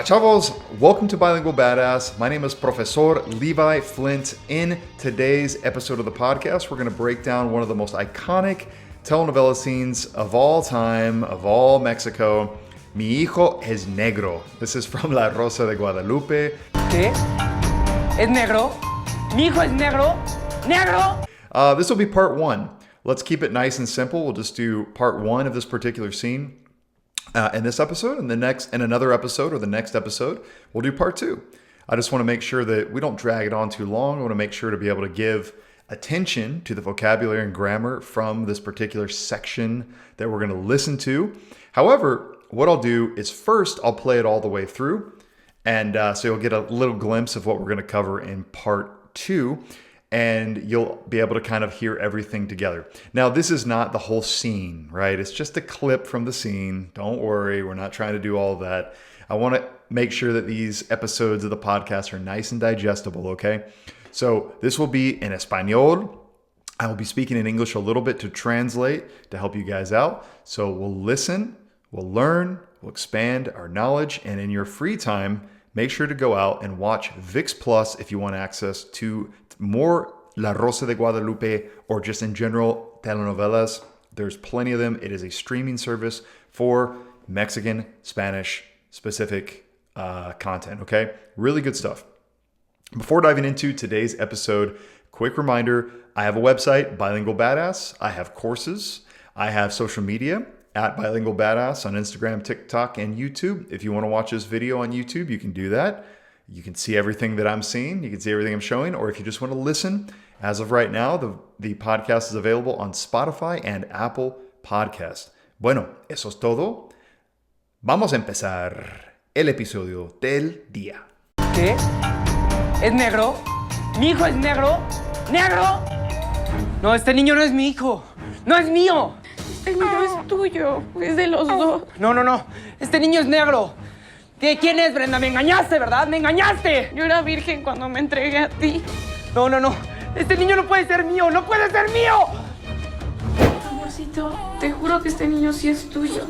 Hola chavos, welcome to Bilingual Badass. My name is Professor Levi Flint. In today's episode of the podcast, we're going to break down one of the most iconic telenovela scenes of all time, of all Mexico. Mi hijo es negro. This is from La Rosa de Guadalupe. ¿Qué? ¿Es negro? ¿Mi hijo es negro? ¿Negro? This will be part one. Let's keep it nice and simple. We'll just do part one of this particular scene. In this episode, and another episode, or the next episode, we'll do part two. I just want to make sure that we don't drag it on too long. I want to make sure to be able to give attention to the vocabulary and grammar from this particular section that we're going to listen to. However, what I'll do is first I'll play it all the way through, and so you'll get a little glimpse of what we're going to cover in part two. And you'll be able to kind of hear everything together. Now, this is not the whole scene, right? It's just a clip from the scene. Don't worry, we're not trying to do all of that. I want to make sure that these episodes of the podcast are nice and digestible, okay? So this will be in Español. I will be speaking in English a little bit to translate, to help you guys out. So we'll listen, we'll learn, we'll expand our knowledge, and in your free time, make sure to go out and watch VIX Plus if you want access to more La Rosa de Guadalupe or just in general telenovelas. There's plenty of them. It is a streaming service for Mexican, Spanish specific content, okay? Really good stuff. Before diving into today's episode, quick reminder, I have a website, Bilingual Badass. I have courses. I have social media at Bilingual Badass on Instagram, TikTok, and YouTube. If you want to watch this video on YouTube, you can do that. You can see everything that I'm seeing. You can see everything I'm showing. Or if you just want to listen, as of right now, the podcast is available on Spotify and Apple Podcast. Bueno, eso es todo. Vamos a empezar el episodio del día. ¿Qué? ¿Es negro? ¿Mi hijo es negro? ¿Negro? No, este niño no es mi hijo. No es mío. Este niño es tuyo, es de los dos. No. Este niño es negro. ¿De quién es, Brenda? Me engañaste, ¿verdad? ¡Me engañaste! Yo era virgen cuando me entregué a ti. No. Este niño no puede ser mío. ¡No puede ser mío! Amorcito, te juro que este niño sí es tuyo.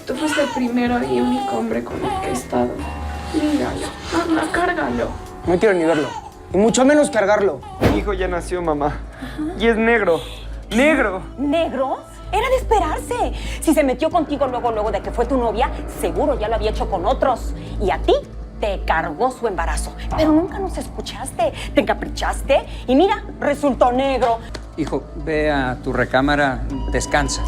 Tú fuiste el primero y único hombre con el que he estado. Míralo, anda, cárgalo. No quiero ni verlo. Y mucho menos cargarlo. Mi hijo ya nació, mamá. Y es negro. ¡Negro! ¿Negro? Era de esperarse. Si se metió contigo luego de que fue tu novia, seguro ya lo había hecho con otros. Y a ti te cargó su embarazo. Pero nunca nos escuchaste, te encaprichaste y mira, resultó negro. Hijo, ve a tu recámara, descansa.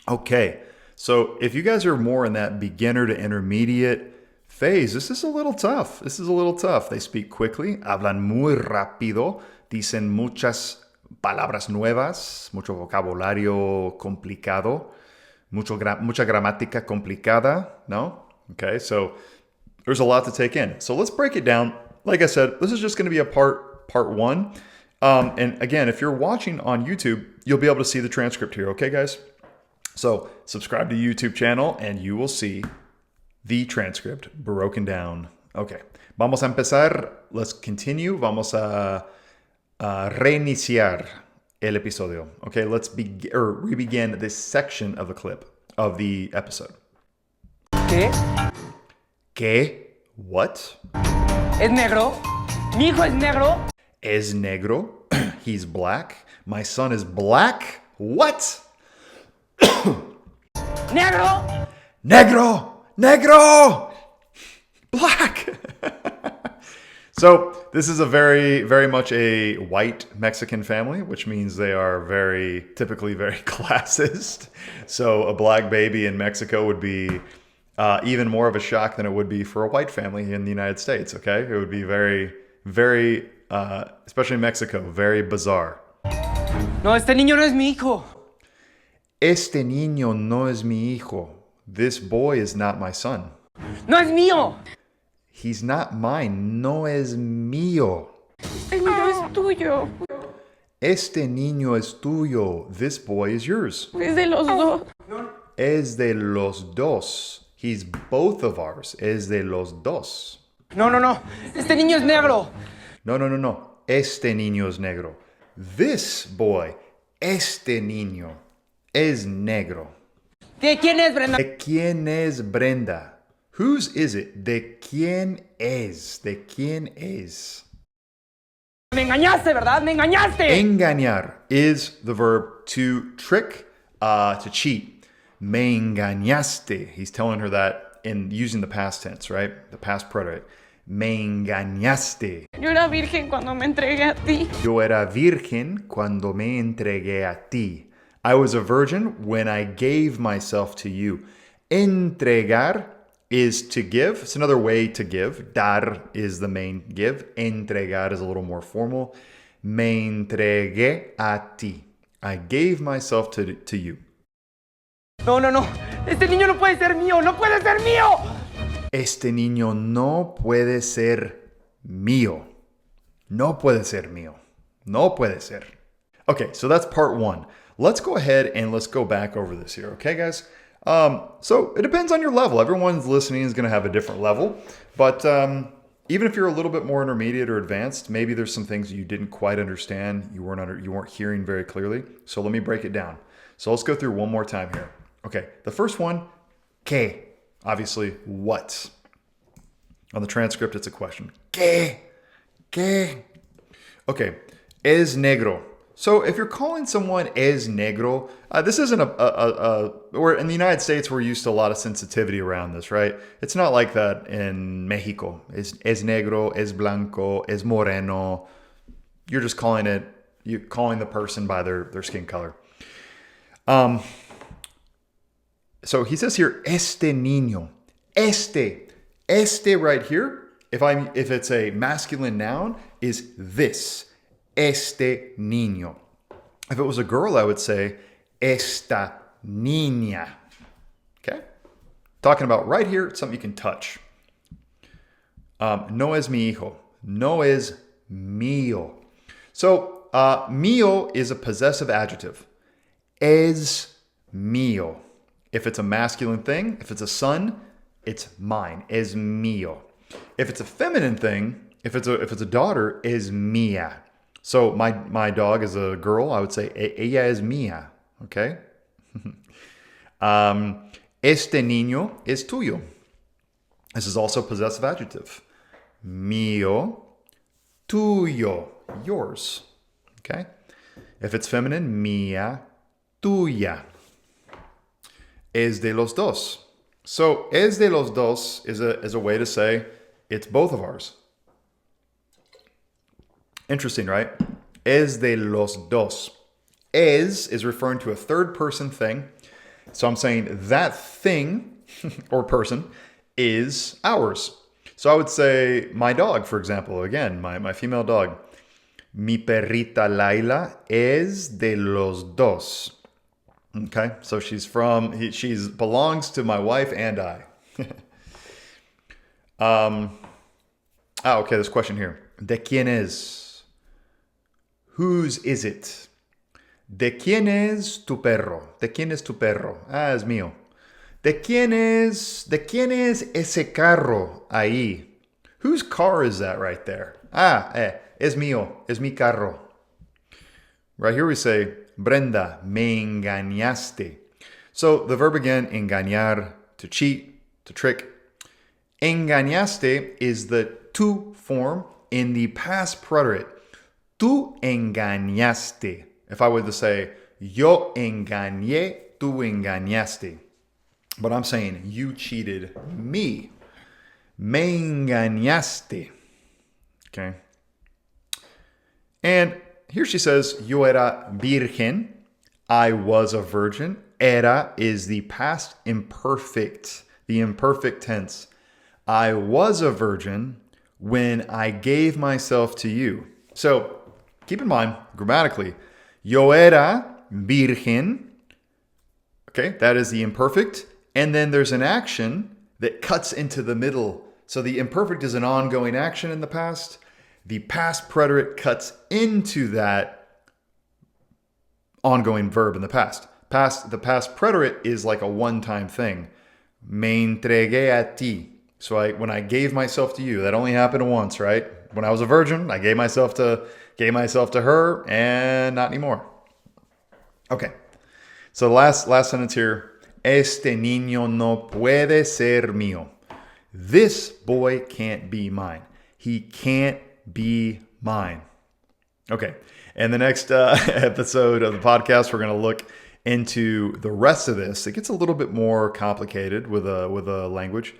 Okay, so if you guys are more in that beginner to intermediate phase, this is a little tough. They speak quickly, hablan muy rápido, dicen muchas palabras nuevas, mucho vocabulario complicado, mucha gramática complicada, no? Okay, so there's a lot to take in. So let's break it down. Like I said, this is just going to be a part one. And again, if you're watching on YouTube, you'll be able to see the transcript here, okay, guys? So subscribe to the YouTube channel and you will see the transcript broken down. Okay, vamos a empezar. Let's continue. Vamos a reiniciar el episodio. Okay, let's re-begin this section of the clip of the episode. ¿Qué? ¿Qué? What? ¿Es negro? ¿Mi hijo es negro? Es negro. He's black. My son is black. What? ¿Negro? Negro! Black! So this is a very, very much a white Mexican family, which means they are typically very classist. So a black baby in Mexico would be even more of a shock than it would be for a white family in the United States, okay? It would be very, very, especially in Mexico, very bizarre. No, este niño no es mi hijo. Este niño no es mi hijo. This boy is not my son. No es mío. He's not mine. No es mío. Este niño es tuyo. Este niño es tuyo. This boy is yours. Es de los dos. Es de los dos. He's both of ours. Es de los dos. No. Este niño es negro. No. Este niño es negro. This boy, este niño, es negro. ¿De quién es, Brenda? ¿De quién es Brenda? Whose is it? ¿De quién es? ¿De quién es? Me engañaste, ¿verdad? Me engañaste. Engañar is the verb to trick, to cheat. Me engañaste. He's telling her that in using the past tense, right? The past predicate. Me engañaste. Yo era virgen cuando me entregué a ti. Yo era virgen cuando me entregué a ti. I was a virgin when I gave myself to you. Entregar is to give. It's another way to give. Dar is the main give. Entregar is a little more formal. Me entregué a ti. I gave myself to you. No. Este niño no puede ser mío. No puede ser mío. Este niño no puede ser mío. No puede ser mío. No puede ser. Okay, so that's part one. Let's go ahead and let's go back over this here. Okay, guys? So it depends on your level. Everyone's listening is going to have a different level. But even if you're a little bit more intermediate or advanced, maybe there's some things you didn't quite understand. You weren't hearing very clearly. So let me break it down. So let's go through one more time here. Okay, the first one, ¿qué? Obviously, what? On the transcript, it's a question. ¿Qué? ¿Qué? Okay, es negro. So if you're calling someone es negro, this isn't or in the United States, we're used to a lot of sensitivity around this, right? It's not like that in Mexico. Es negro, es blanco, es moreno. You're just calling the person by their skin color. So he says here, este niño. Este right here, if it's a masculine noun, is this. Este niño. If it was a girl, I would say esta niña. Okay? Talking about right here, it's something you can touch. No es mi hijo. No es mío. So, mío is a possessive adjective. Es mío. If it's a masculine thing, if it's a son, it's mine. Es mío. If it's a feminine thing, if it's a daughter, es mía. So my dog is a girl. I would say ella es mía. Okay. Este niño es tuyo. This is also possessive adjective. Mío, tuyo, yours. Okay. If it's feminine, mía, tuya. Es de los dos. So es de los dos is a way to say it's both of ours. Interesting, right? Es de los dos. Es is referring to a third person thing. So I'm saying that thing or person is ours. So I would say my dog, for example, again, my female dog. Mi perrita Laila es de los dos. Okay, so she's belongs to my wife and I. Okay, this question here. ¿De quién es? Whose is it? ¿De quién es tu perro? ¿De quién es tu perro? Es mío. ¿De quién es ese carro ahí? Whose car is that right there? Es mío. Es mi carro. Right here we say, Brenda, me engañaste. So the verb again, engañar, to cheat, to trick. Engañaste is the tu form in the past preterite. Tú engañaste. If I were to say, yo engañé, tú engañaste. But I'm saying, you cheated me. Me engañaste. Okay. And here she says, yo era virgen. I was a virgin. Era is the past imperfect, the imperfect tense. I was a virgin when I gave myself to you. So keep in mind, grammatically, yo era virgen. Okay, that is the imperfect. And then there's an action that cuts into the middle. So the imperfect is an ongoing action in the past. The past preterite cuts into that ongoing verb in the past. The past preterite is like a one-time thing. Me entregué a ti. So when I gave myself to you, that only happened once, right? When I was a virgin, I gave myself to her, and not anymore. Okay. So the last sentence here. Este niño no puede ser mío. This boy can't be mine. He can't be mine. Okay. And the next episode of the podcast, we're going to look into the rest of this. It gets a little bit more complicated with a language.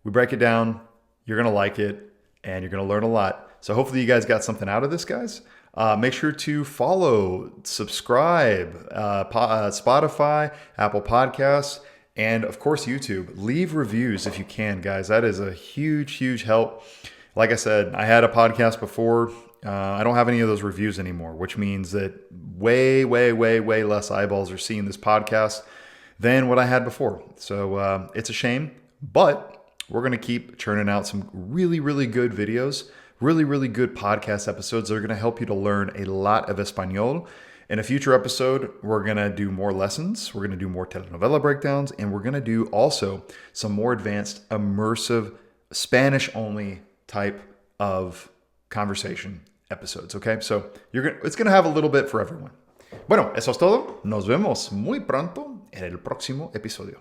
We break it down. You're going to like it, and you're going to learn a lot. So hopefully you guys got something out of this, guys. Make sure to follow, subscribe, Spotify, Apple Podcasts, and of course YouTube. Leave reviews if you can, guys. That is a huge, huge help. Like I said, I had a podcast before. I don't have any of those reviews anymore, which means that way less eyeballs are seeing this podcast than what I had before. So it's a shame, but we're going to keep churning out some really good videos, really good podcast episodes that are going to help you to learn a lot of Espanol. In a future episode, we're going to do more lessons. We're going to do more telenovela breakdowns, and we're going to do also some more advanced, immersive, Spanish-only type of conversation episodes, okay? So it's going to have a little bit for everyone. Bueno, eso es todo. Nos vemos muy pronto en el próximo episodio.